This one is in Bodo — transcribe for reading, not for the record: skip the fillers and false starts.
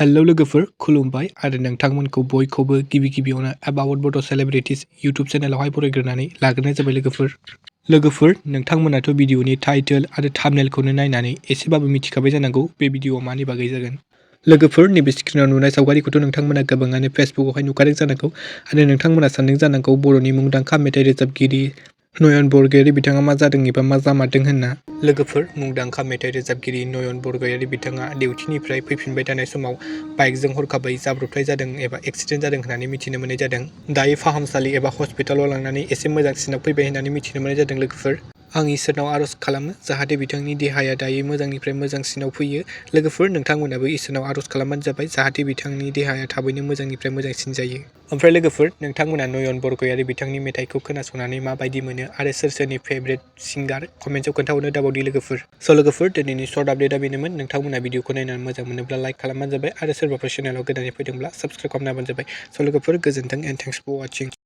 हेलो लोगोफोर खुलुमबाय आरो नोंथांमोनखौ बयखौबो गिबियावनो एबाउट बड' सेलिब्रिटिज इउट्युब चेनेलावहाय फरायग्रोनानै लाग्रोनाय जाबाय लोगोफोर नोंथांमोनाथ' भिडिअनि टाइटेल आरो थाम्बनेलखौनो नायनानै एसेबाबो मिथिखाबाय जानांगौ बे भिडिअआ मानि बागै जागोन। लोगोफोर नैबे स्क्रिनाव नुनाय सावगारिखौथ' नोंथांमोना गोबाङानो फेसबुकआवहाय नुखादों जानांगौ आरो नोंथांमोना सानदों जानांगौ बर'नि मुंदांखा मेथाइ रोजाबगिरि नयन बरगयारी बिथाङा मा जादों एबा मा जामारदों होनना। लोगोफोर मुंदांखा मेथाइ रोजाबगिरि नयन बरगयारी बिथाङा डिउटिनिफ्राय फैफिनबाय थानाय समाव बाइकजों हरखाबै जाब्रबथाय जादों एबा एक्सिडेन्ट जादों होननानै मिथिनो मोननाय जादों। दायो फाहामसालि एबा हस्पिटालाव लांनानै एसे मोजांसिनाव फैबाय होननानै मिथिनो मोननाय जादों लोगोफोर। आं इसोरनाव आर'ज खालामो जाहाथे बिथांनि देहाया दायो मोजांनिफ्राय मोजांसिनाव फैयो। लोगोफोर नोंथांमोनाबो इसोरनाव आर'ज खालामबानो जाबाय जाहाथे बिथांनि देहाया थाबैनो मोजांनिफ्राय मोजांसिन जायो। ओमफ्राय लोगोफोर नोंथांमोना नयन बरगयारी बिथांनि मेथाइखौ खोनासंनानै माबायदि मोनो आरो सोरनि फेभरेट सिंगार कमेन्टआव खोन्थाहरनो दाबावदि लोगोफोर। स' लोगोफोर दिनैनि सर्ट आपडेटआ बेनोमोन। नोंथांमोना भिडिअखौ नायनानै मोजां मोनोब्ला लाइक खालामबानो जाबाय आरो सोरबाफोर चेनेलाव गोदानै फैदोंब्ला साबस्क्राइब खालामना होबानो जाबाय। स' लोगोफोर गोजोन्थों एन्ड थेंक्स फर वाचिं।